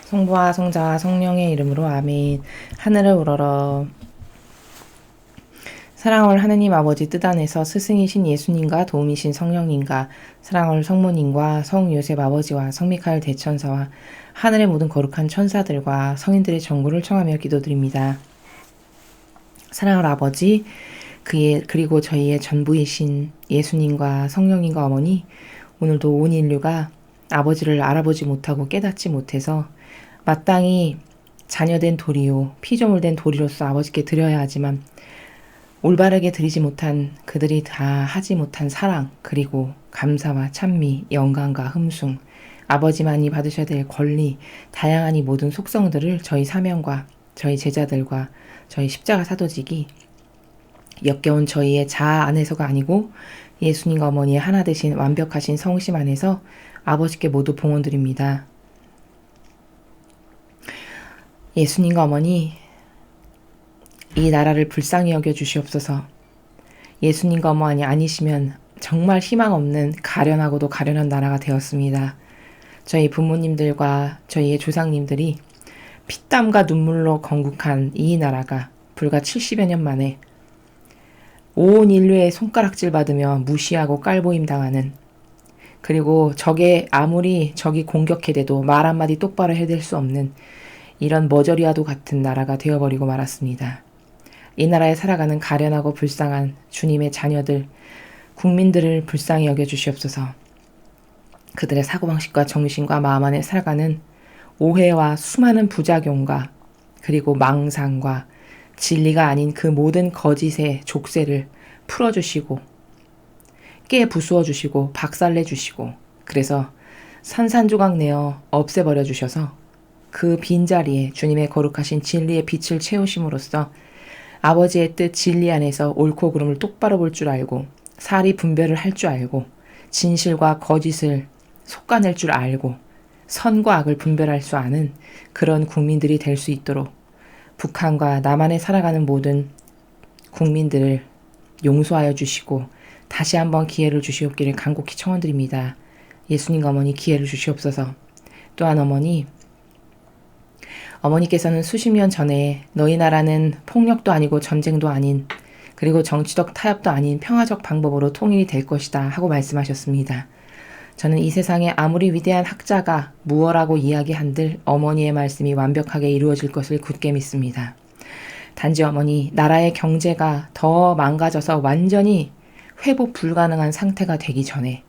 성부와 성자와 성령의 이름으로 아멘. 하늘을 우러러. 사랑을 하느님 아버지 뜻 안에서 스승이신 예수님과 도움이신 성령님과 사랑을 성모님과 성요셉 아버지와 성미카엘 대천사와 하늘의 모든 거룩한 천사들과 성인들의 정보를 청하며 기도드립니다. 사랑을 아버지, 그리고 저희의 전부이신 예수님과 성령님과 어머니, 오늘도 온 인류가 아버지를 알아보지 못하고 깨닫지 못해서 마땅히 자녀된 도리요, 피조물된 도리로서 아버지께 드려야 하지만 올바르게 드리지 못한 그들이 다 하지 못한 사랑, 그리고 감사와 찬미, 영광과 흠숭, 아버지만이 받으셔야 될 권리, 다양한 이 모든 속성들을 저희 사명과 저희 제자들과 저희 십자가 사도직이 역겨운 저희의 자아 안에서가 아니고 예수님과 어머니의 하나 되신 완벽하신 성심 안에서 아버지께 모두 봉헌드립니다. 예수님과 어머니, 이 나라를 불쌍히 여겨 주시옵소서. 예수님과 어머니 아니시면 정말 희망 없는 가련하고도 가련한 나라가 되었습니다. 저희 부모님들과 저희의 조상님들이 피땀과 눈물로 건국한 이 나라가 불과 70여 년 만에 온 인류의 손가락질 받으며 무시하고 깔보임 당하는, 그리고 아무리 적이 공격해대도 말 한마디 똑바로 해댈 수 없는 이런 머저리와도 같은 나라가 되어버리고 말았습니다. 이 나라에 살아가는 가련하고 불쌍한 주님의 자녀들, 국민들을 불쌍히 여겨주시옵소서. 그들의 사고방식과 정신과 마음 안에 살아가는 오해와 수많은 부작용과 그리고 망상과 진리가 아닌 그 모든 거짓의 족쇄를 풀어주시고 깨부수어주시고 박살내주시고, 그래서 산산조각 내어 없애버려 주셔서 그 빈자리에 주님의 거룩하신 진리의 빛을 채우심으로써 아버지의 뜻 진리 안에서 옳고 그름을 똑바로 볼 줄 알고 사리 분별을 할 줄 알고 진실과 거짓을 솎아낼 줄 알고 선과 악을 분별할 수 아는 그런 국민들이 될 수 있도록 북한과 남한에 살아가는 모든 국민들을 용서하여 주시고 다시 한번 기회를 주시옵기를 간곡히 청원드립니다. 예수님 어머니 기회를 주시옵소서. 또한 어머니께서는 수십 년 전에 너희 나라는 폭력도 아니고 전쟁도 아닌, 그리고 정치적 타협도 아닌 평화적 방법으로 통일이 될 것이다 하고 말씀하셨습니다. 저는 이 세상에 아무리 위대한 학자가 무엇라고 이야기한들 어머니의 말씀이 완벽하게 이루어질 것을 굳게 믿습니다. 단지 어머니, 나라의 경제가 더 망가져서 완전히 회복 불가능한 상태가 되기 전에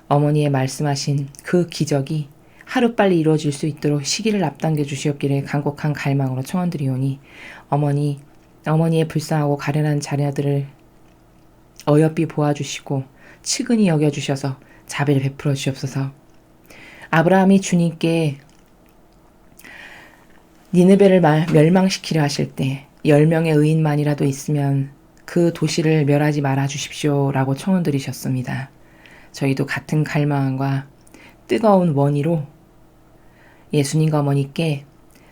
어머니의 말씀하신 그 기적이 하루빨리 이루어질 수 있도록 시기를 앞당겨 주시옵기를 간곡한 갈망으로 청원드리오니 어머니의 불쌍하고 가련한 자녀들을 어여삐 보아주시고 측은히 여겨주셔서 자비를 베풀어 주시옵소서. 아브라함이 주님께 니느베를 멸망시키려 하실 때 10명의 의인만이라도 있으면 그 도시를 멸하지 말아 주십시오 라고 청원드리셨습니다. 저희도 같은 갈망과 뜨거운 원의로 예수님과 어머니께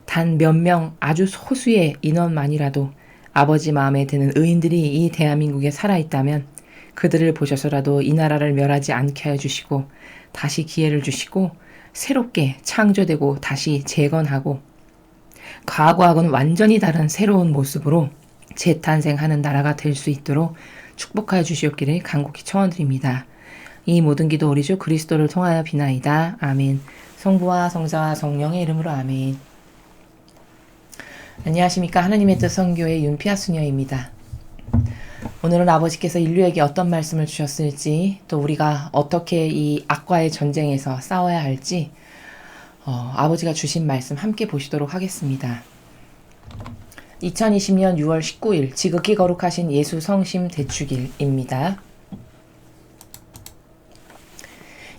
단 몇 명 아주 소수의 인원만이라도 아버지 마음에 드는 의인들이 이 대한민국에 살아있다면 그들을 보셔서라도 이 나라를 멸하지 않게 하여 주시고 다시 기회를 주시고 새롭게 창조되고 다시 재건하고 과거하고는 완전히 다른 새로운 모습으로 재탄생하는 나라가 될 수 있도록 축복하여 주시옵기를 간곡히 청원드립니다. 이 모든 기도 우리 주 그리스도를 통하여 비나이다. 아멘. 성부와 성자와 성령의 이름으로 아멘. 안녕하십니까. 하나님의 뜻 선교의 윤피아 수녀입니다. 오늘은 아버지께서 인류에게 어떤 말씀을 주셨을지, 또 우리가 어떻게 이 악과의 전쟁에서 싸워야 할지 아버지가 주신 말씀 함께 보시도록 하겠습니다. 2020년 6월 19일 지극히 거룩하신 예수 성심 대축일입니다.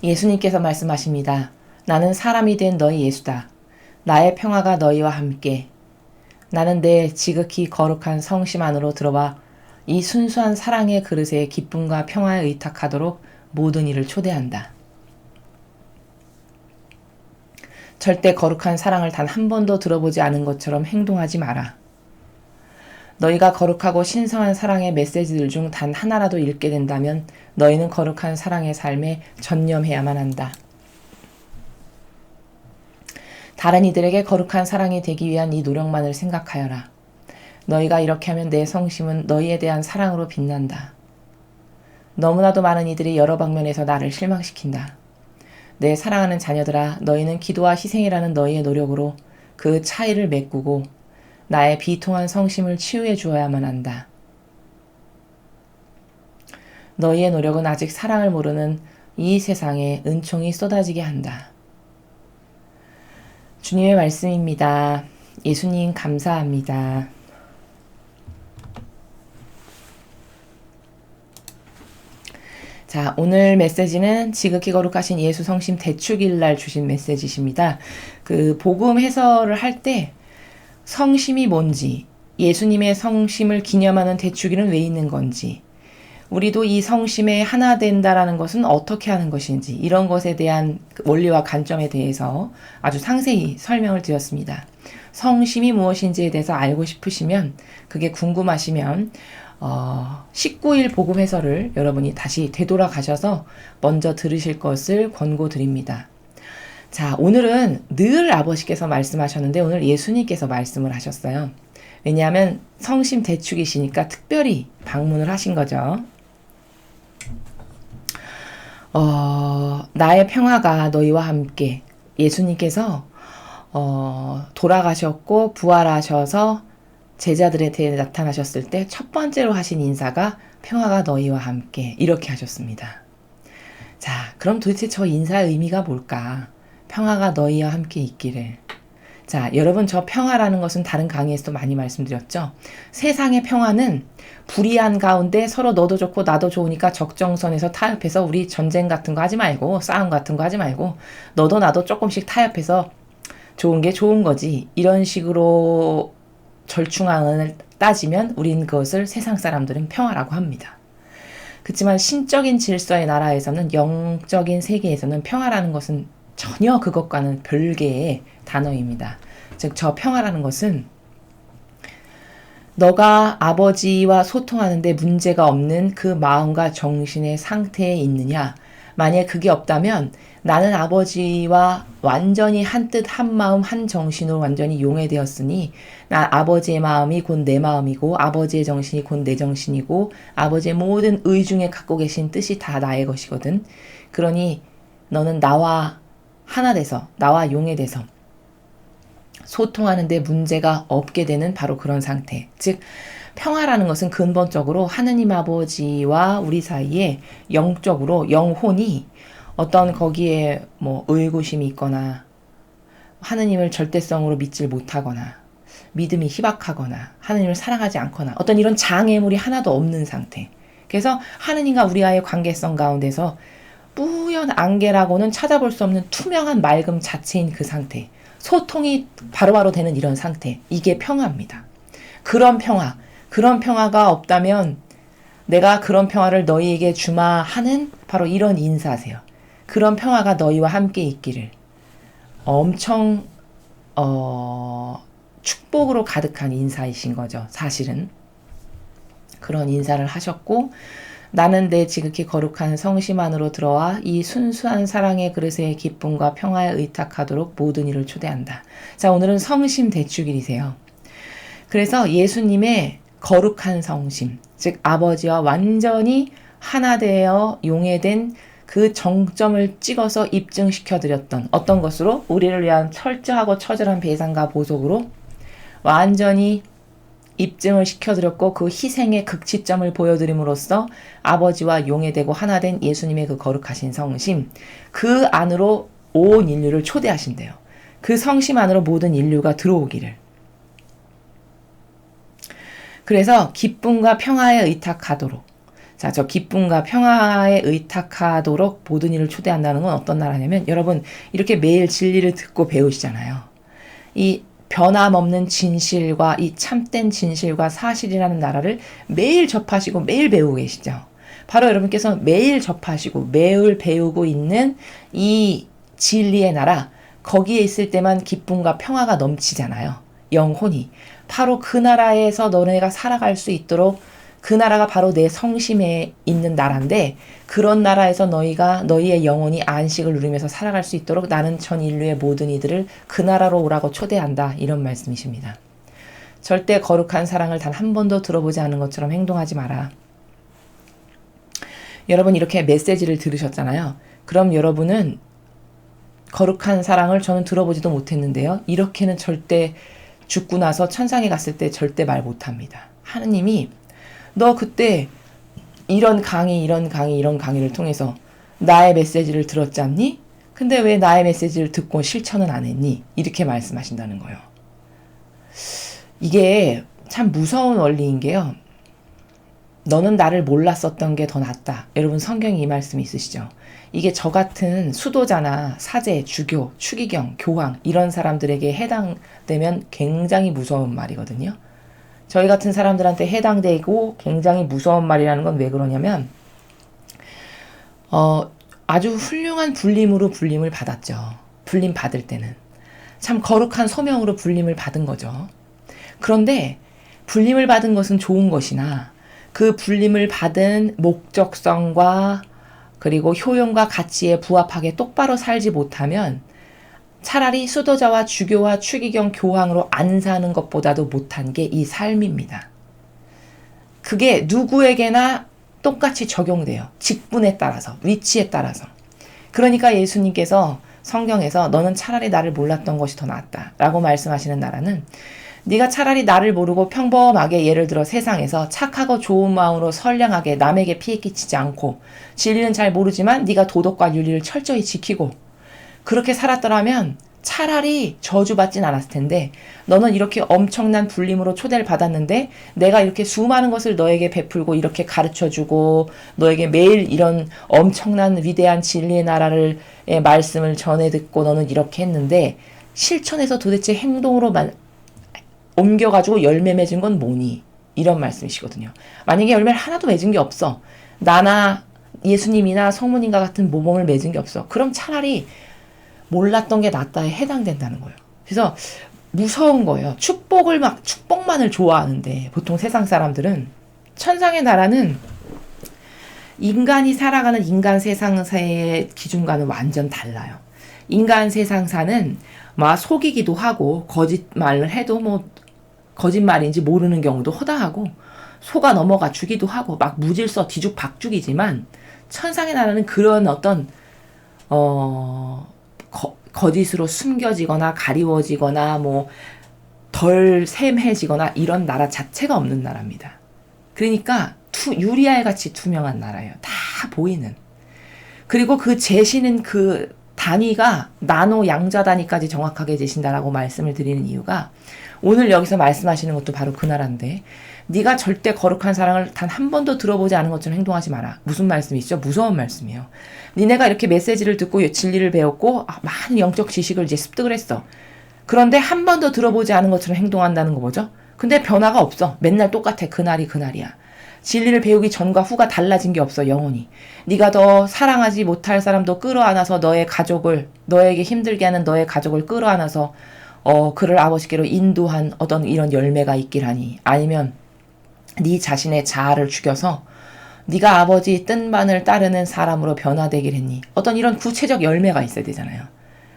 예수님께서 말씀하십니다. 나는 사람이 된 너희 예수다. 나의 평화가 너희와 함께. 나는 내 지극히 거룩한 성심 안으로 들어와 이 순수한 사랑의 그릇에 기쁨과 평화에 의탁하도록 모든 이를 초대한다. 절대 거룩한 사랑을 단 한 번도 들어보지 않은 것처럼 행동하지 마라. 너희가 거룩하고 신성한 사랑의 메시지들 중 단 하나라도 읽게 된다면 너희는 거룩한 사랑의 삶에 전념해야만 한다. 다른 이들에게 거룩한 사랑이 되기 위한 이 노력만을 생각하여라. 너희가 이렇게 하면 내 성심은 너희에 대한 사랑으로 빛난다. 너무나도 많은 이들이 여러 방면에서 나를 실망시킨다. 내 사랑하는 자녀들아, 너희는 기도와 희생이라는 너희의 노력으로 그 차이를 메꾸고 나의 비통한 성심을 치유해 주어야만 한다. 너희의 노력은 아직 사랑을 모르는 이 세상에 은총이 쏟아지게 한다. 주님의 말씀입니다. 예수님 감사합니다. 자, 오늘 메시지는 지극히 거룩하신 예수 성심 대축일 날 주신 메시지십니다. 그 복음 해설을 할 때 성심이 뭔지, 예수님의 성심을 기념하는 대축일은 왜 있는 건지, 우리도 이 성심에 하나 된다라는 것은 어떻게 하는 것인지, 이런 것에 대한 원리와 관점에 대해서 아주 상세히 설명을 드렸습니다. 성심이 무엇인지에 대해서 알고 싶으시면, 그게 궁금하시면 19일 복음 해설을 여러분이 다시 되돌아가셔서 먼저 들으실 것을 권고드립니다. 자, 오늘은 늘 아버지께서 말씀하셨는데 오늘 예수님께서 말씀을 하셨어요. 왜냐하면 성심 대축이시니까 특별히 방문을 하신 거죠. 나의 평화가 너희와 함께, 예수님께서 돌아가셨고 부활하셔서 제자들한테 나타나셨을 때 첫 번째로 하신 인사가 평화가 너희와 함께, 이렇게 하셨습니다. 자, 그럼 도대체 저 인사의 의미가 뭘까? 평화가 너희와 함께 있기를. 자, 여러분, 저 평화라는 것은 다른 강의에서도 많이 말씀드렸죠. 세상의 평화는 불의한 가운데 서로 너도 좋고 나도 좋으니까 적정선에서 타협해서 우리 전쟁 같은 거 하지 말고, 싸움 같은 거 하지 말고, 너도 나도 조금씩 타협해서 좋은 게 좋은 거지, 이런 식으로 절충안을 따지면 우린 그것을 세상 사람들은 평화라고 합니다. 그렇지만 신적인 질서의 나라에서는, 영적인 세계에서는 평화라는 것은 전혀 그것과는 별개의 단어입니다. 즉, 저 평화라는 것은 너가 아버지와 소통하는데 문제가 없는 그 마음과 정신의 상태에 있느냐. 만약 그게 없다면 나는 아버지와 완전히 한뜻 한마음 한정신으로 완전히 용해되었으니 나 아버지의 마음이 곧 내 마음이고 아버지의 정신이 곧 내 정신이고 아버지의 모든 의 중에 갖고 계신 뜻이 다 나의 것이거든. 그러니 너는 나와 하나 돼서, 나와 용해돼서 소통하는데 문제가 없게 되는 바로 그런 상태. 즉, 평화라는 것은 근본적으로 하느님 아버지와 우리 사이에 영적으로, 영혼이 어떤 거기에 뭐 의구심이 있거나 하느님을 절대성으로 믿질 못하거나 믿음이 희박하거나 하느님을 사랑하지 않거나 어떤 이런 장애물이 하나도 없는 상태. 그래서 하느님과 우리와의 관계성 가운데서 뿌연 안개라고는 찾아볼 수 없는 투명한 맑음 자체인 그 상태. 소통이 바로바로 되는 이런 상태. 이게 평화입니다. 그런 평화가 없다면 내가 그런 평화를 너희에게 주마 하는 바로 이런 인사세요. 그런 평화가 너희와 함께 있기를. 엄청 축복으로 가득한 인사이신 거죠. 사실은. 그런 인사를 하셨고, 나는 내 지극히 거룩한 성심 안으로 들어와 이 순수한 사랑의 그릇에 기쁨과 평화에 의탁하도록 모든 이를 초대한다. 자, 오늘은 성심 대축일이세요. 그래서 예수님의 거룩한 성심, 즉 아버지와 완전히 하나 되어 용해된 그 정점을 찍어서 입증시켜드렸던 어떤 것으로? 우리를 위한 철저하고 처절한 배상과 보속으로 완전히 입증을 시켜드렸고 그 희생의 극치점을 보여드림으로써 아버지와 용해되고 하나된 예수님의 그 거룩하신 성심, 그 안으로 온 인류를 초대하신대요. 그 성심 안으로 모든 인류가 들어오기를. 그래서 기쁨과 평화에 의탁하도록, 자, 저 기쁨과 평화에 의탁하도록 모든 이를 초대한다는 건 어떤 나라냐면, 여러분 이렇게 매일 진리를 듣고 배우시잖아요. 이 변함없는 진실과 이 참된 진실과 사실이라는 나라를 매일 접하시고 매일 배우고 계시죠. 바로 여러분께서 매일 접하시고 매일 배우고 있는 이 진리의 나라, 거기에 있을 때만 기쁨과 평화가 넘치잖아요. 영혼이. 바로 그 나라에서 너네가 살아갈 수 있도록 그 나라가 바로 내 성심에 있는 나라인데 그런 나라에서 너희의 영혼이 안식을 누리면서 살아갈 수 있도록 나는 전 인류의 모든 이들을 그 나라로 오라고 초대한다. 이런 말씀이십니다. 절대 거룩한 사랑을 단 한 번도 들어보지 않은 것처럼 행동하지 마라. 여러분 이렇게 메시지를 들으셨잖아요. 그럼 여러분은 거룩한 사랑을 저는 들어보지도 못했는데요. 이렇게는 절대 죽고 나서 천상에 갔을 때 절대 말 못합니다. 하느님이 너 그때 이런 강의를 통해서 나의 메시지를 들었지 않니? 근데 왜 나의 메시지를 듣고 실천은 안 했니? 이렇게 말씀하신다는 거예요. 이게 참 무서운 원리인 게요. 너는 나를 몰랐었던 게 더 낫다. 여러분 성경에 이 말씀이 있으시죠? 이게 저 같은 수도자나 사제, 주교, 추기경, 교황 이런 사람들에게 해당되면 굉장히 무서운 말이거든요. 저희 같은 사람들한테 해당되고 굉장히 무서운 말이라는 건 왜 그러냐면 아주 훌륭한 불림으로 불림을 받았죠. 불림 받을 때는. 참 거룩한 소명으로 불림을 받은 거죠. 그런데 불림을 받은 것은 좋은 것이나 그 불림을 받은 목적성과 그리고 효용과 가치에 부합하게 똑바로 살지 못하면 차라리 수도자와 주교와 추기경 교황으로 안 사는 것보다도 못한 게 이 삶입니다. 그게 누구에게나 똑같이 적용돼요. 직분에 따라서, 위치에 따라서. 그러니까 예수님께서 성경에서 너는 차라리 나를 몰랐던 것이 더 낫다 라고 말씀하시는 나라는 네가 차라리 나를 모르고 평범하게 예를 들어 세상에서 착하고 좋은 마음으로 선량하게 남에게 피해 끼치지 않고 진리는 잘 모르지만 네가 도덕과 윤리를 철저히 지키고 그렇게 살았더라면 차라리 저주받진 않았을 텐데 너는 이렇게 엄청난 불림으로 초대를 받았는데 내가 이렇게 수많은 것을 너에게 베풀고 이렇게 가르쳐주고 너에게 매일 이런 엄청난 위대한 진리의 나라를 말씀을 전해 듣고 너는 이렇게 했는데 실천해서 도대체 행동으로 옮겨가지고 열매 맺은 건 뭐니? 이런 말씀이시거든요. 만약에 열매를 하나도 맺은 게 없어. 나나 예수님이나 성모님과 같은 모범을 맺은 게 없어. 그럼 차라리 몰랐던 게 낫다에 해당된다는 거예요. 그래서 무서운 거예요. 축복만을 좋아하는데 보통 세상 사람들은 천상의 나라는 인간이 살아가는 인간 세상사의 기준과는 완전 달라요. 인간 세상사는 막 속이기도 하고 거짓말을 해도 거짓말인지 모르는 경우도 허다하고 속아 넘어가 주기도 하고 막 무질서 뒤죽박죽이지만 천상의 나라는 그런 어떤 거짓으로 숨겨지거나 가리워지거나 덜 샘해지거나 이런 나라 자체가 없는 나라입니다. 그러니까 유리알 같이 투명한 나라예요. 다 보이는. 그리고 그 재시는 그 단위가 나노 양자 단위까지 정확하게 재신다라고 말씀을 드리는 이유가 오늘 여기서 말씀하시는 것도 바로 그 나라인데 네가 절대 거룩한 사랑을 단 한 번도 들어보지 않은 것처럼 행동하지 마라. 무슨 말씀이시죠? 무서운 말씀이에요. 니네가 이렇게 메시지를 듣고 진리를 배웠고 많은 영적 지식을 이제 습득을 했어. 그런데 한 번도 들어보지 않은 것처럼 행동한다는 거 뭐죠? 근데 변화가 없어. 맨날 똑같아. 그날이 그날이야. 진리를 배우기 전과 후가 달라진 게 없어. 영혼이. 네가 더 사랑하지 못할 사람도 끌어안아서 너의 가족을 너에게 힘들게 하는 너의 가족을 끌어안아서 그를 아버지께로 인도한 어떤 이런 열매가 있길 하니 아니면 네 자신의 자아를 죽여서 네가 아버지 뜻만을 따르는 사람으로 변화되길 했니? 어떤 이런 구체적 열매가 있어야 되잖아요.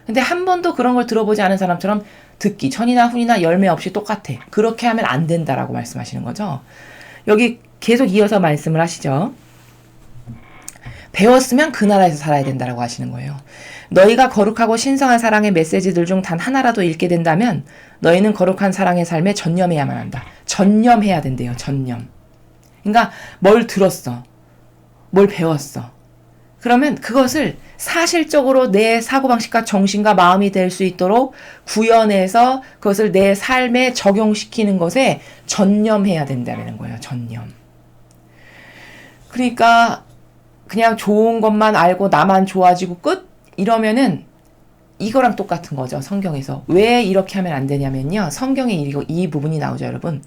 근데 한 번도 그런 걸 들어보지 않은 사람처럼 듣기 전이나 후이나 열매 없이 똑같아. 그렇게 하면 안 된다라고 말씀하시는 거죠. 여기 계속 이어서 말씀을 하시죠. 배웠으면 그 나라에서 살아야 된다라고 하시는 거예요. 너희가 거룩하고 신성한 사랑의 메시지들 중 단 하나라도 읽게 된다면 너희는 거룩한 사랑의 삶에 전념해야만 한다. 전념해야 된대요. 전념. 그러니까 뭘 들었어. 뭘 배웠어. 그러면 그것을 사실적으로 내 사고방식과 정신과 마음이 될 수 있도록 구현해서 그것을 내 삶에 적용시키는 것에 전념해야 된다는 거예요. 전념. 그러니까 그냥 좋은 것만 알고 나만 좋아지고 끝? 이러면은 이거랑 똑같은 거죠. 성경에서. 왜 이렇게 하면 안 되냐면요. 성경에 이 부분이 나오죠, 여러분.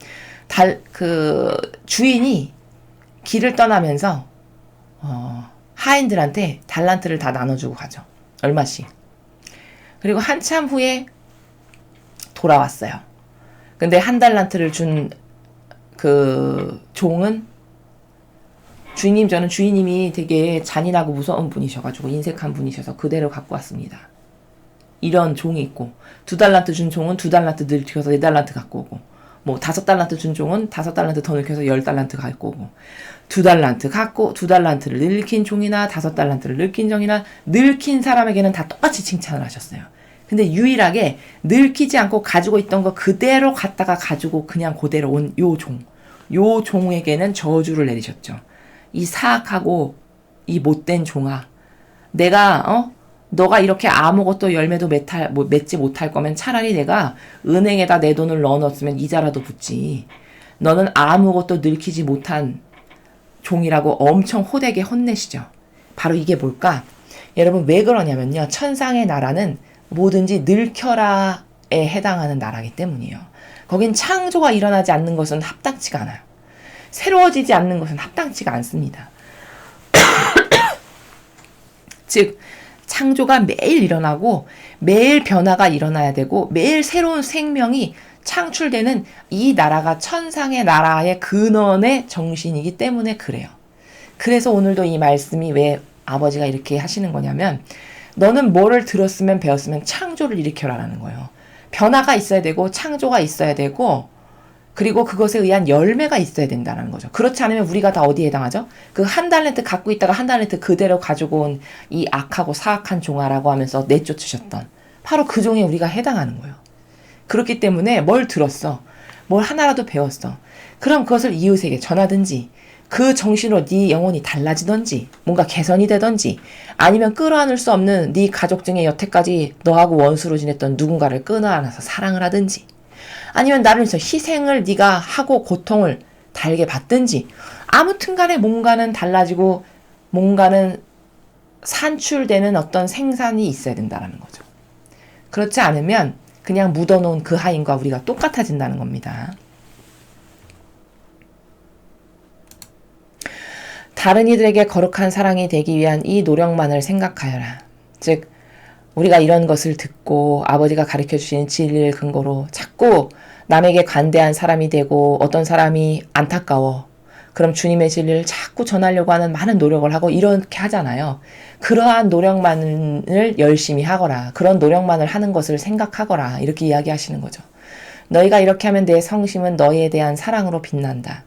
주인이 길을 떠나면서 하인들한테 달란트를 다 나눠주고 가죠. 얼마씩. 그리고 한참 후에 돌아왔어요. 근데 한 달란트를 준 그 종은 주인님, 저는 주인님이 되게 잔인하고 무서운 분이셔가지고 인색한 분이셔서 그대로 갖고 왔습니다. 이런 종이 있고, 2달란트 준 종은 2달란트 늙혀서 4달란트 갖고 오고, 뭐 5달란트 준 종은 5달란트 더 늙혀서 10달란트 갖고 오고, 2달란트 갖고 2달란트를 늙힌 종이나 5달란트를 늙힌 종이나 늙힌 사람에게는 다 똑같이 칭찬을 하셨어요. 근데 유일하게 늙히지 않고 가지고 있던 거 그대로 갖다가 가지고 그냥 그대로 온 요 종에게는 저주를 내리셨죠. 이 사악하고 이 못된 종아, 내가 너가 이렇게 아무것도 열매도 맺지 못할 거면 차라리 내가 은행에다 내 돈을 넣어놨으면 이자라도 붙지. 너는 아무것도 늙히지 못한 종이라고 엄청 호되게 혼내시죠. 바로 이게 뭘까? 여러분 왜 그러냐면요. 천상의 나라는 뭐든지 늙혀라에 해당하는 나라이기 때문이에요. 거긴 창조가 일어나지 않는 것은 합당치가 않아요. 새로워지지 않는 것은 합당치가 않습니다. 즉 창조가 매일 일어나고 매일 변화가 일어나야 되고 매일 새로운 생명이 창출되는 이 나라가 천상의 나라의 근원의 정신이기 때문에 그래요. 그래서 오늘도 이 말씀이 왜 아버지가 이렇게 하시는 거냐면 너는 뭐를 들었으면 배웠으면 창조를 일으켜라라는 거예요. 변화가 있어야 되고 창조가 있어야 되고 그리고 그것에 의한 열매가 있어야 된다는 거죠. 그렇지 않으면 우리가 다 어디에 해당하죠? 그 1달란트 갖고 있다가 1달란트 그대로 가지고 온 이 악하고 사악한 종아라고 하면서 내쫓으셨던 바로 그 종에 우리가 해당하는 거예요. 그렇기 때문에 뭘 들었어? 뭘 하나라도 배웠어? 그럼 그것을 이웃에게 전하든지 그 정신으로 네 영혼이 달라지든지 뭔가 개선이 되든지 아니면 끌어안을 수 없는 네 가족 중에 여태까지 너하고 원수로 지냈던 누군가를 끌어안아서 사랑을 하든지 아니면 나를 위해서 희생을 네가 하고 고통을 달게 받든지 아무튼 간에 뭔가는 달라지고 뭔가는 산출되는 어떤 생산이 있어야 된다는 거죠. 그렇지 않으면 그냥 묻어놓은 그 하인과 우리가 똑같아진다는 겁니다. 다른 이들에게 거룩한 사랑이 되기 위한 이 노력만을 생각하여라. 즉 우리가 이런 것을 듣고 아버지가 가르쳐 주시는 진리를 근거로 자꾸 남에게 관대한 사람이 되고 어떤 사람이 안타까워. 그럼 주님의 진리를 자꾸 전하려고 하는 많은 노력을 하고 이렇게 하잖아요. 그러한 노력만을 열심히 하거라. 그런 노력만을 하는 것을 생각하거라. 이렇게 이야기하시는 거죠. 너희가 이렇게 하면 내 성심은 너희에 대한 사랑으로 빛난다.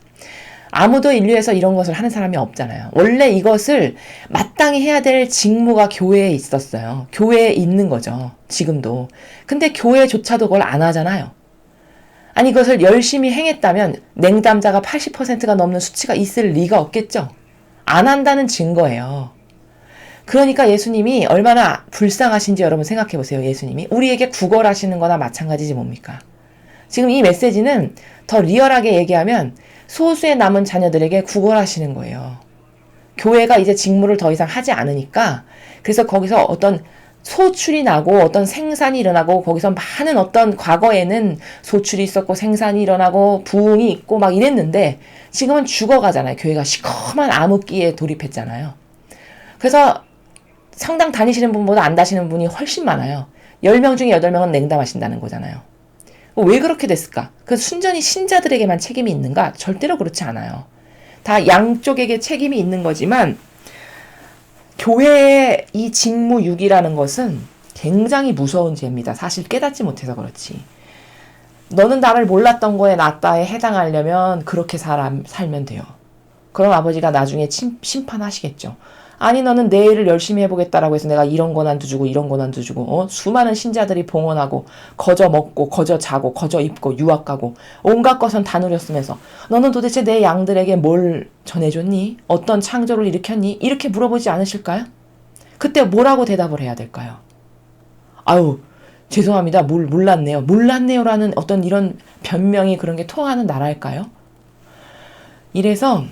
아무도 인류에서 이런 것을 하는 사람이 없잖아요. 원래 이것을 마땅히 해야 될 직무가 교회에 있었어요. 교회에 있는 거죠. 지금도. 근데 교회조차도 그걸 안 하잖아요. 아니 그것을 열심히 행했다면 냉담자가 80%가 넘는 수치가 있을 리가 없겠죠. 안 한다는 증거예요. 그러니까 예수님이 얼마나 불쌍하신지 여러분 생각해 보세요. 예수님이 우리에게 구걸하시는 거나 마찬가지지 뭡니까? 지금 이 메시지는 더 리얼하게 얘기하면 소수의 남은 자녀들에게 구걸하시는 거예요. 교회가 이제 직무를 더 이상 하지 않으니까 그래서 거기서 어떤 소출이 나고 어떤 생산이 일어나고 거기서 많은 어떤 과거에는 소출이 있었고 생산이 일어나고 부흥이 있고 막 이랬는데 지금은 죽어가잖아요. 교회가 시커먼 암흑기에 돌입했잖아요. 그래서 성당 다니시는 분보다 안 다니시는 분이 훨씬 많아요. 10명 중에 8명은 냉담하신다는 거잖아요. 왜 그렇게 됐을까? 그 순전히 신자들에게만 책임이 있는가? 절대로 그렇지 않아요. 다 양쪽에게 책임이 있는 거지만 교회의 이 직무유기라는 것은 굉장히 무서운 죄입니다. 사실 깨닫지 못해서 그렇지. 너는 나를 몰랐던 거에 낫다에 해당하려면 그렇게 살면 돼요. 그럼 아버지가 나중에 심판하시겠죠. 아니 너는 내 일을 열심히 해보겠다라고 해서 내가 이런 권한도 주고 이런 권한도 주고 수많은 신자들이 봉헌하고 거저 먹고 거저 자고 거저 입고 유학 가고 온갖 것은 다 누렸으면서 너는 도대체 내 양들에게 뭘 전해줬니? 어떤 창조를 일으켰니? 이렇게 물어보지 않으실까요? 그때 뭐라고 대답을 해야 될까요? 아유 죄송합니다. 몰랐네요라는 어떤 이런 변명이 그런 게 통하는 나라일까요? 이래서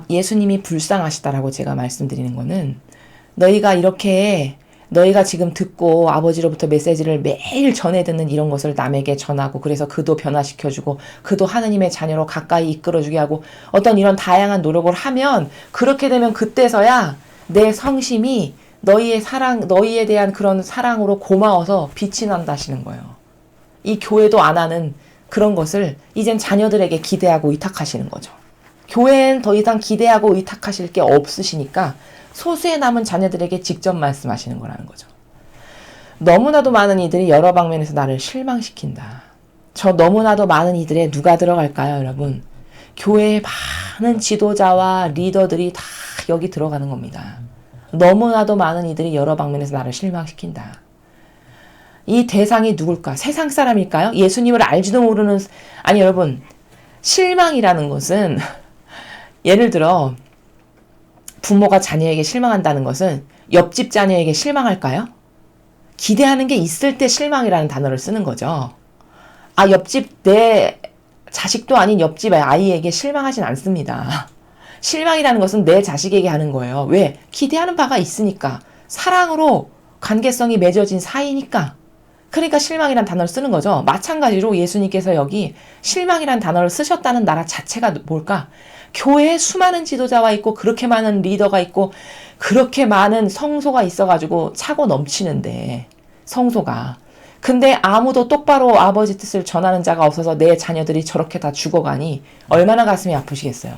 예수님이 불쌍하시다라고 제가 말씀드리는 거는 너희가 지금 듣고 아버지로부터 메시지를 매일 전해 듣는 이런 것을 남에게 전하고 그래서 그도 변화시켜주고 그도 하느님의 자녀로 가까이 이끌어주게 하고 어떤 이런 다양한 노력을 하면 그렇게 되면 그때서야 내 성심이 너희에 대한 그런 사랑으로 고마워서 빛이 난다 하시는 거예요. 이 교회도 안 하는 그런 것을 이젠 자녀들에게 기대하고 위탁하시는 거죠. 교회엔 더 이상 기대하고 의탁하실 게 없으시니까 소수의 남은 자녀들에게 직접 말씀하시는 거라는 거죠. 너무나도 많은 이들이 여러 방면에서 나를 실망시킨다. 저 너무나도 많은 이들에 누가 들어갈까요, 여러분? 교회의 많은 지도자와 리더들이 다 여기 들어가는 겁니다. 너무나도 많은 이들이 여러 방면에서 나를 실망시킨다. 이 대상이 누굴까? 세상 사람일까요? 예수님을 알지도 모르는, 아니 여러분, 실망이라는 것은 예를 들어 부모가 자녀에게 실망한다는 것은 옆집 자녀에게 실망할까요? 기대하는 게 있을 때 실망이라는 단어를 쓰는 거죠. 아, 옆집 내 자식도 아닌 옆집 아이에게 실망하진 않습니다. 실망이라는 것은 내 자식에게 하는 거예요. 왜? 기대하는 바가 있으니까. 사랑으로 관계성이 맺어진 사이니까. 그러니까 실망이라는 단어를 쓰는 거죠. 마찬가지로 예수님께서 여기 실망이라는 단어를 쓰셨다는 나라 자체가 뭘까? 교회에 수많은 지도자가 있고 그렇게 많은 리더가 있고 그렇게 많은 성소가 있어가지고 차고 넘치는데 성소가. 근데 아무도 똑바로 아버지 뜻을 전하는 자가 없어서 내 자녀들이 저렇게 다 죽어가니 얼마나 가슴이 아프시겠어요.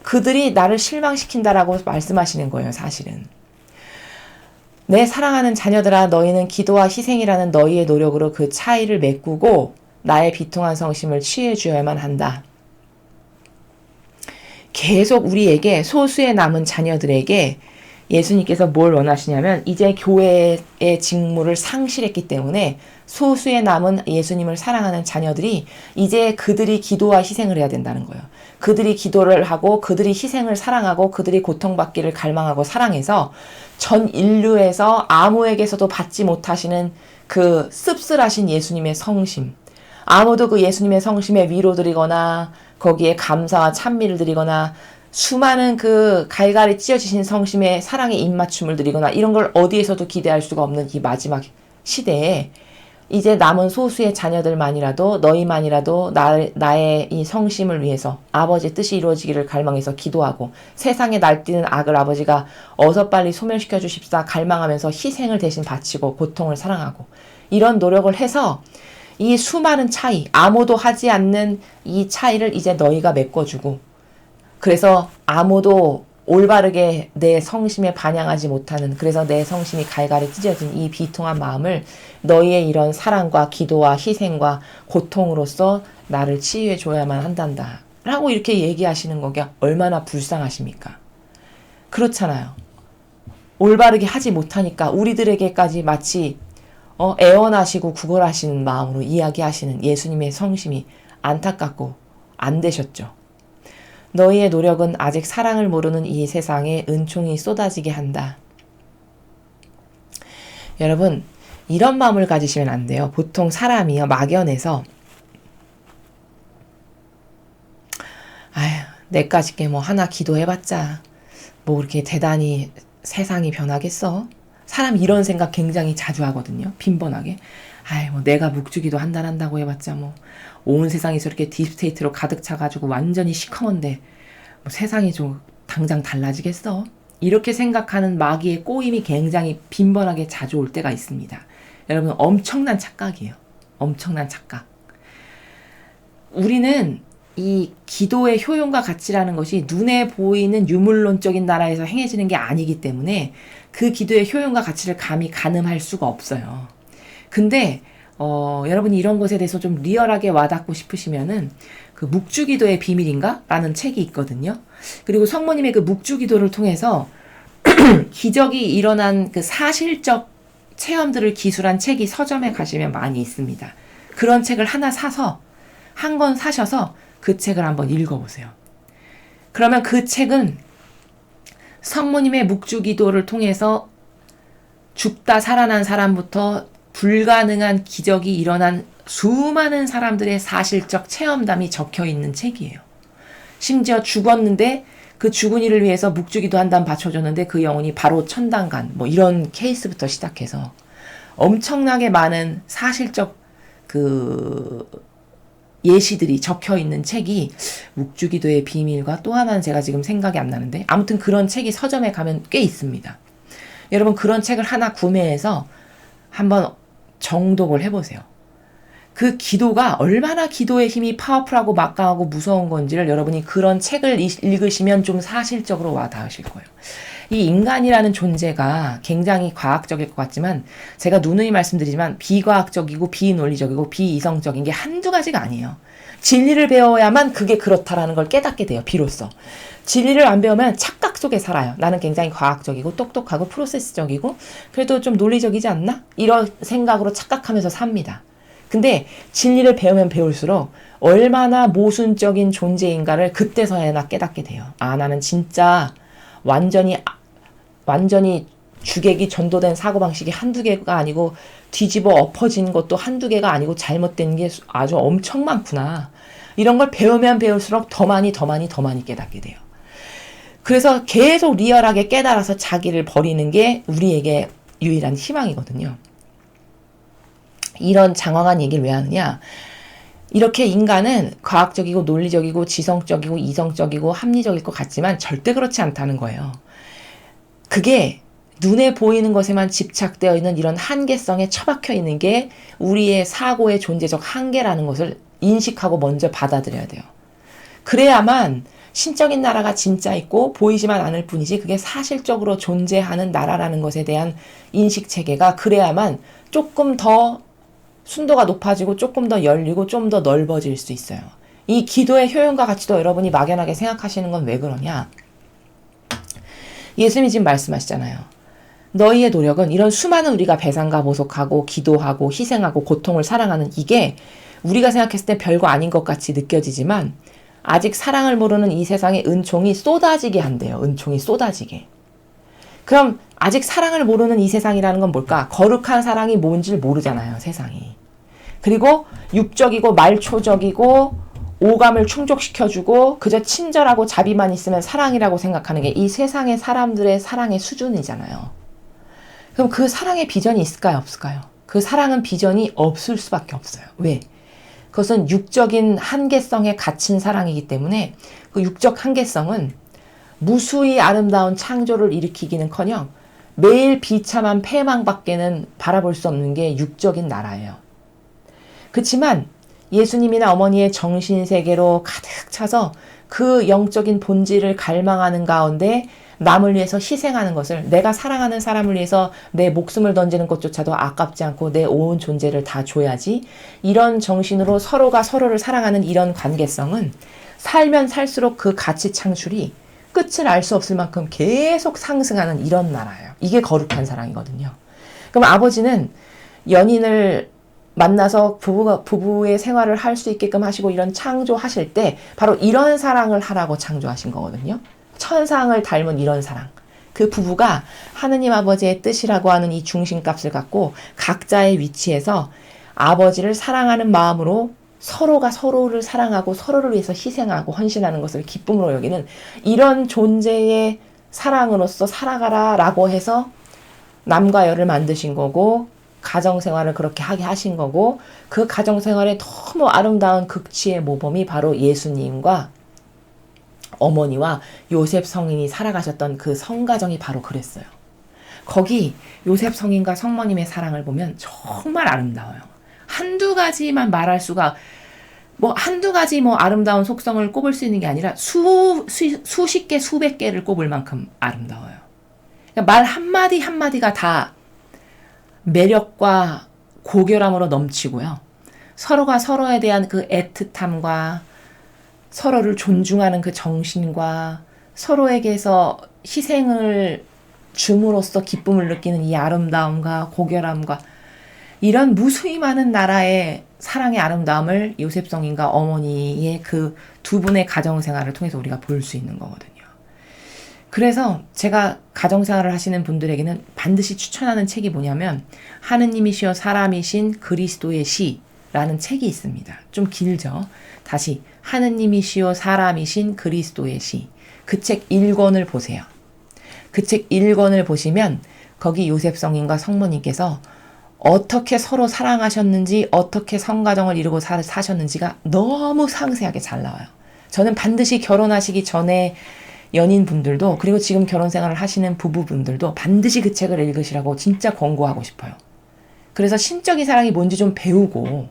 그들이 나를 실망시킨다라고 말씀하시는 거예요, 사실은. 내 사랑하는 자녀들아, 너희는 기도와 희생이라는 너희의 노력으로 그 차이를 메꾸고 나의 비통한 성심을 취해 주어야만 한다. 계속 우리에게, 소수의 남은 자녀들에게 예수님께서 뭘 원하시냐면 이제 교회의 직무를 상실했기 때문에 소수의 남은 예수님을 사랑하는 자녀들이 이제 그들이 기도와 희생을 해야 된다는 거예요. 그들이 기도를 하고 그들이 희생을 사랑하고 그들이 고통받기를 갈망하고 사랑해서 전 인류에서 아무에게서도 받지 못하시는 그 씁쓸하신 예수님의 성심, 아무도 그 예수님의 성심에 위로드리거나 거기에 감사와 찬미를 드리거나 수많은 그 갈갈이 찢어지신 성심에 사랑의 입맞춤을 드리거나 이런 걸 어디에서도 기대할 수가 없는 이 마지막 시대에 이제 남은 소수의 자녀들만이라도 너희만이라도 나의 이 성심을 위해서 아버지의 뜻이 이루어지기를 갈망해서 기도하고 세상에 날뛰는 악을 아버지가 어서 빨리 소멸시켜 주십사 갈망하면서 희생을 대신 바치고 고통을 사랑하고 이런 노력을 해서 이 수많은 차이, 아무도 하지 않는 이 차이를 이제 너희가 메꿔주고 그래서 아무도 올바르게 내 성심에 반영하지 못하는, 그래서 내 성심이 갈갈이 찢어진 이 비통한 마음을 너희의 이런 사랑과 기도와 희생과 고통으로써 나를 치유해 줘야만 한단다 라고 이렇게 얘기하시는 거가 얼마나 불쌍하십니까? 그렇잖아요. 올바르게 하지 못하니까 우리들에게까지 마치 애원하시고 구걸하시는 마음으로 이야기하시는 예수님의 성심이 안타깝고 안 되셨죠. 너희의 노력은 아직 사랑을 모르는 이 세상에 은총이 쏟아지게 한다. 여러분, 이런 마음을 가지시면 안 돼요. 보통 사람이요, 막연해서 아휴, 내까짓게 뭐 하나 기도해봤자 뭐 그렇게 대단히 세상이 변하겠어? 사람 이런 생각 굉장히 자주 하거든요. 빈번하게. 아이, 뭐 내가 묵주기도 한 달 한다고 해봤자 뭐 온 세상이 저렇게 딥스테이트로 가득 차가지고 완전히 시커먼데 뭐 세상이 좀 당장 달라지겠어? 이렇게 생각하는 마귀의 꼬임이 굉장히 빈번하게 자주 올 때가 있습니다. 여러분, 엄청난 착각이에요. 엄청난 착각. 우리는 이 기도의 효용과 가치라는 것이 눈에 보이는 유물론적인 나라에서 행해지는 게 아니기 때문에 그 기도의 효용과 가치를 감히 가늠할 수가 없어요. 근데 여러분이 이런 것에 대해서 좀 리얼하게 와닿고 싶으시면은 그 묵주기도의 비밀인가? 라는 책이 있거든요. 그리고 성모님의 그 묵주기도를 통해서 기적이 일어난 그 사실적 체험들을 기술한 책이 서점에 가시면 많이 있습니다. 그런 책을 하나 사서 한 권 사셔서 그 책을 한번 읽어보세요. 그러면 그 책은 성모님의 묵주기도를 통해서 죽다 살아난 사람부터 불가능한 기적이 일어난 수많은 사람들의 사실적 체험담이 적혀있는 책이에요. 심지어 죽었는데 그 죽은 이를 위해서 묵주기도 한 단 바쳐줬는데 그 영혼이 바로 천당 간 뭐 이런 케이스부터 시작해서 엄청나게 많은 사실적 그 예시들이 적혀있는 책이 묵주기도의 비밀과 또 하나는 제가 지금 생각이 안 나는데 아무튼 그런 책이 서점에 가면 꽤 있습니다. 여러분 그런 책을 하나 구매해서 한번 정독을 해보세요. 그 기도가 얼마나 기도의 힘이 파워풀하고 막강하고 무서운 건지를 여러분이 그런 책을 읽으시면 좀 사실적으로 와 닿으실 거예요. 이 인간이라는 존재가 굉장히 과학적일 것 같지만 제가 누누이 말씀드리지만 비과학적이고 비논리적이고 비이성적인 게 한두 가지가 아니에요. 진리를 배워야만 그게 그렇다라는 걸 깨닫게 돼요. 비로소. 진리를 안 배우면 착각 속에 살아요. 나는 굉장히 과학적이고 똑똑하고 프로세스적이고 그래도 좀 논리적이지 않나? 이런 생각으로 착각하면서 삽니다. 근데 진리를 배우면 배울수록 얼마나 모순적인 존재인가를 그때서야 깨닫게 돼요. 아, 나는 진짜 완전히 주객이 전도된 사고방식이 한두 개가 아니고 뒤집어 엎어진 것도 한두 개가 아니고 잘못된 게 아주 엄청 많구나. 이런 걸 배우면 배울수록 더 많이 깨닫게 돼요. 그래서 계속 리얼하게 깨달아서 자기를 버리는 게 우리에게 유일한 희망이거든요. 이런 장황한 얘기를 왜 하느냐? 이렇게 인간은 과학적이고 논리적이고 지성적이고 이성적이고 합리적일 것 같지만 절대 그렇지 않다는 거예요. 그게 눈에 보이는 것에만 집착되어 있는 이런 한계성에 처박혀 있는 게 우리의 사고의 존재적 한계라는 것을 인식하고 먼저 받아들여야 돼요. 그래야만 신적인 나라가 진짜 있고 보이지만 않을 뿐이지 그게 사실적으로 존재하는 나라라는 것에 대한 인식 체계가 그래야만 조금 더 순도가 높아지고 조금 더 열리고 좀 더 넓어질 수 있어요. 이 기도의 효용과 가치도 여러분이 막연하게 생각하시는 건 왜 그러냐? 예수님이 지금 말씀하시잖아요. 너희의 노력은 이런 수많은 우리가 배상과 보속하고 기도하고 희생하고 고통을 사랑하는 이게 우리가 생각했을 때 별거 아닌 것 같이 느껴지지만 아직 사랑을 모르는 이 세상에 은총이 쏟아지게 한대요. 은총이 쏟아지게. 그럼 아직 사랑을 모르는 이 세상이라는 건 뭘까? 거룩한 사랑이 뭔지를 모르잖아요. 세상이. 그리고 육적이고 말초적이고 오감을 충족시켜주고 그저 친절하고 자비만 있으면 사랑이라고 생각하는 게 이 세상의 사람들의 사랑의 수준이잖아요. 그럼 그 사랑의 비전이 있을까요? 없을까요? 그 사랑은 비전이 없을 수밖에 없어요. 왜? 그것은 육적인 한계성에 갇힌 사랑이기 때문에 그 육적 한계성은 무수히 아름다운 창조를 일으키기는커녕 매일 비참한 패망밖에는 바라볼 수 없는 게 육적인 나라예요. 그렇지만 예수님이나 어머니의 정신세계로 가득 차서 그 영적인 본질을 갈망하는 가운데 남을 위해서 희생하는 것을 내가 사랑하는 사람을 위해서 내 목숨을 던지는 것조차도 아깝지 않고 내 온 존재를 다 줘야지 이런 정신으로 서로가 서로를 사랑하는 이런 관계성은 살면 살수록 그 가치 창출이 끝을 알 수 없을 만큼 계속 상승하는 이런 나라예요. 이게 거룩한 사랑이거든요. 그럼 아버지는 연인을 만나서 부부의 생활을 할 수 있게끔 하시고 이런 창조하실 때 바로 이런 사랑을 하라고 창조하신 거거든요. 천상을 닮은 이런 사랑. 그 부부가 하느님 아버지의 뜻이라고 하는 이 중심값을 갖고 각자의 위치에서 아버지를 사랑하는 마음으로 서로가 서로를 사랑하고 서로를 위해서 희생하고 헌신하는 것을 기쁨으로 여기는 이런 존재의 사랑으로서 살아가라 라고 해서 남과 여를 만드신 거고 가정생활을 그렇게 하게 하신 거고 그 가정생활에 너무 아름다운 극치의 모범이 바로 예수님과 어머니와 요셉 성인이 살아가셨던 그 성가정이 바로 그랬어요. 거기 요셉 성인과 성모님의 사랑을 보면 정말 아름다워요. 한두 가지만 말할 수가 한두 가지 아름다운 속성을 꼽을 수 있는 게 아니라 수십 개 수백 개를 꼽을 만큼 아름다워요. 그러니까 말 한마디 한마디가 다 매력과 고결함으로 넘치고요. 서로가 서로에 대한 그 애틋함과 서로를 존중하는 그 정신과 서로에게서 희생을 줌으로써 기쁨을 느끼는 이 아름다움과 고결함과 이런 무수히 많은 나라의 사랑의 아름다움을 요셉 성인과 어머니의 그 두 분의 가정생활을 통해서 우리가 볼 수 있는 거거든요. 그래서 제가 가정생활을 하시는 분들에게는 반드시 추천하는 책이 뭐냐면 하느님이시여 사람이신 그리스도의 시라는 책이 있습니다. 좀 길죠. 다시 하느님이시여 사람이신 그리스도의 시. 그 책 1권을 보세요. 그 책 1권을 보시면 거기 요셉 성인과 성모님께서 어떻게 서로 사랑하셨는지 어떻게 성가정을 이루고 사셨는지가 너무 상세하게 잘 나와요. 저는 반드시 결혼하시기 전에 연인분들도 그리고 지금 결혼생활을 하시는 부부분들도 반드시 그 책을 읽으시라고 진짜 권고하고 싶어요. 그래서 신적인 사랑이 뭔지 좀 배우고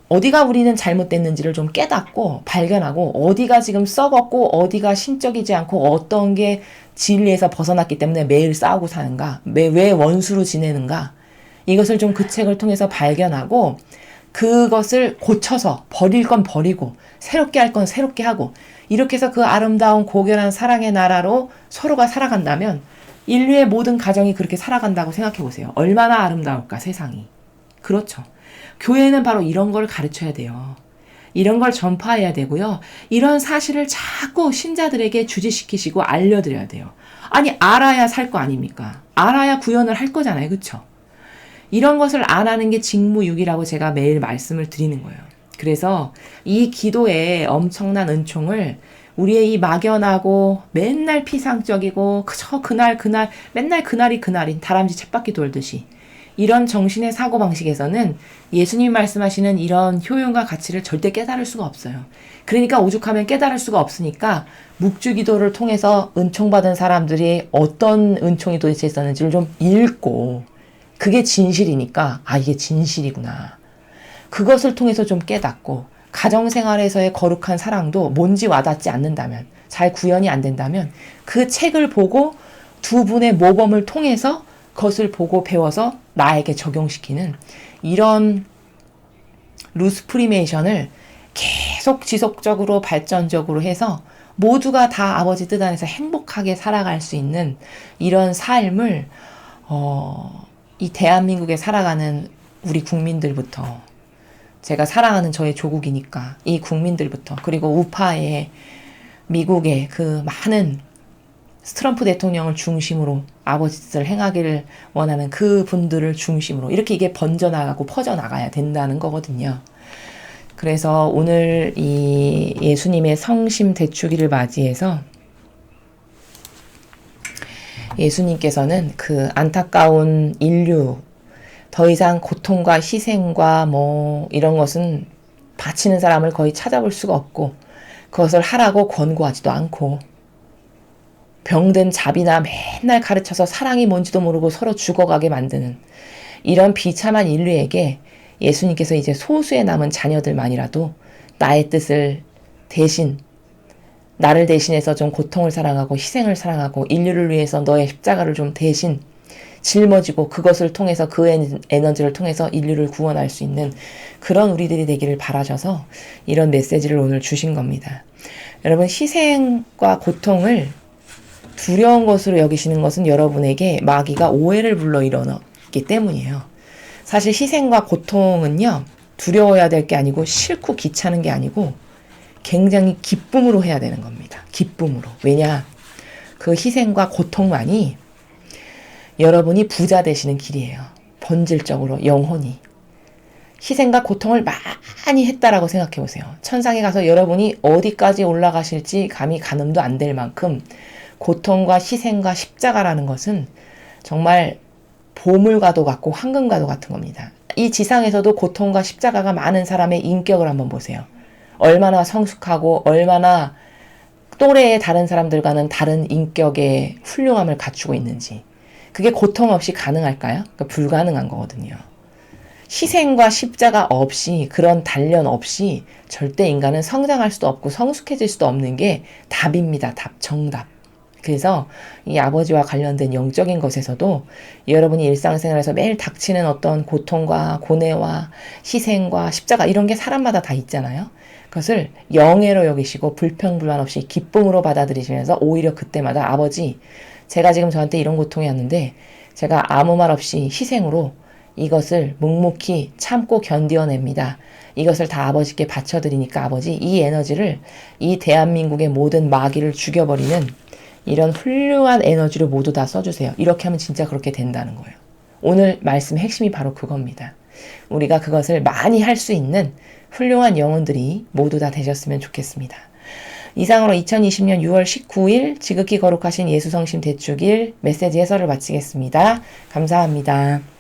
어디가 우리는 잘못됐는지를 좀 깨닫고 발견하고 어디가 지금 썩었고 어디가 신적이지 않고 어떤 게 진리에서 벗어났기 때문에 매일 싸우고 사는가, 왜 원수로 지내는가, 이것을 좀 그 책을 통해서 발견하고 그것을 고쳐서 버릴 건 버리고 새롭게 할 건 새롭게 하고 이렇게 해서 그 아름다운 고결한 사랑의 나라로 서로가 살아간다면 인류의 모든 가정이 그렇게 살아간다고 생각해 보세요. 얼마나 아름다울까 세상이. 그렇죠. 교회는 바로 이런 걸 가르쳐야 돼요. 이런 걸 전파해야 되고요. 이런 사실을 자꾸 신자들에게 주지시키시고 알려드려야 돼요. 아니 알아야 살 거 아닙니까? 알아야 구현을 할 거잖아요. 그렇죠? 이런 것을 안 하는 게 직무유기라고 제가 매일 말씀을 드리는 거예요. 그래서 이 기도의 엄청난 은총을 우리의 이 막연하고 맨날 피상적이고 그저 그날 맨날 그날인 다람쥐 쳇바퀴 돌듯이 이런 정신의 사고방식에서는 예수님 말씀하시는 이런 효용과 가치를 절대 깨달을 수가 없어요. 그러니까 오죽하면 깨달을 수가 없으니까 묵주기도를 통해서 은총받은 사람들이 어떤 은총이 도대체 있었는지를 좀 읽고 그게 진실이니까 이게 진실이구나. 그것을 통해서 좀 깨닫고 가정생활에서의 거룩한 사랑도 뭔지 와닿지 않는다면 잘 구현이 안 된다면 그 책을 보고 두 분의 모범을 통해서 그것을 보고 배워서 나에게 적용시키는 이런 루스프리메이션을 계속 지속적으로 발전적으로 해서 모두가 다 아버지 뜻 안에서 행복하게 살아갈 수 있는 이런 삶을 이 대한민국에 살아가는 우리 국민들부터 제가 사랑하는 저의 조국이니까 이 국민들부터 그리고 우파의 미국의 그 많은 트럼프 대통령을 중심으로 아버지 뜻을 행하기를 원하는 그 분들을 중심으로 이렇게 이게 번져나가고 퍼져나가야 된다는 거거든요. 그래서 오늘 이 예수님의 성심 대축일을 맞이해서 예수님께서는 그 안타까운 인류, 더 이상 고통과 희생과 이런 것은 바치는 사람을 거의 찾아볼 수가 없고 그것을 하라고 권고하지도 않고 병든 자비나 맨날 가르쳐서 사랑이 뭔지도 모르고 서로 죽어가게 만드는 이런 비참한 인류에게 예수님께서 이제 소수에 남은 자녀들만이라도 나의 뜻을 대신 나를 대신해서 좀 고통을 사랑하고 희생을 사랑하고 인류를 위해서 너의 십자가를 좀 대신 짊어지고 그것을 통해서 그 에너지를 통해서 인류를 구원할 수 있는 그런 우리들이 되기를 바라셔서 이런 메시지를 오늘 주신 겁니다. 여러분 희생과 고통을 두려운 것으로 여기시는 것은 여러분에게 마귀가 오해를 불러 일어났기 때문이에요. 사실 희생과 고통은요. 두려워야 될 게 아니고 싫고 귀찮은 게 아니고 굉장히 기쁨으로 해야 되는 겁니다. 기쁨으로. 왜냐? 그 희생과 고통만이 여러분이 부자 되시는 길이에요. 본질적으로 영혼이. 희생과 고통을 많이 했다라고 생각해 보세요. 천상에 가서 여러분이 어디까지 올라가실지 감히 가늠도 안 될 만큼 고통과 희생과 십자가라는 것은 정말 보물과도 같고 황금과도 같은 겁니다. 이 지상에서도 고통과 십자가가 많은 사람의 인격을 한번 보세요. 얼마나 성숙하고 얼마나 또래의 다른 사람들과는 다른 인격의 훌륭함을 갖추고 있는지. 그게 고통 없이 가능할까요? 그러니까 불가능한 거거든요. 희생과 십자가 없이 그런 단련 없이 절대 인간은 성장할 수도 없고 성숙해질 수도 없는 게 답입니다. 답, 정답. 그래서 이 아버지와 관련된 영적인 것에서도 여러분이 일상생활에서 매일 닥치는 어떤 고통과 고뇌와 희생과 십자가 이런 게 사람마다 다 있잖아요. 그것을 영예로 여기시고 불평불만 없이 기쁨으로 받아들이시면서 오히려 그때마다 아버지 제가 지금 저한테 이런 고통이 왔는데 제가 아무 말 없이 희생으로 이것을 묵묵히 참고 견디어냅니다. 이것을 다 아버지께 바쳐드리니까 아버지 이 에너지를 이 대한민국의 모든 마귀를 죽여버리는 이런 훌륭한 에너지를 모두 다 써주세요. 이렇게 하면 진짜 그렇게 된다는 거예요. 오늘 말씀의 핵심이 바로 그겁니다. 우리가 그것을 많이 할 수 있는 훌륭한 영혼들이 모두 다 되셨으면 좋겠습니다. 이상으로 2020년 6월 19일 지극히 거룩하신 예수성심 대축일 메시지 해설을 마치겠습니다. 감사합니다.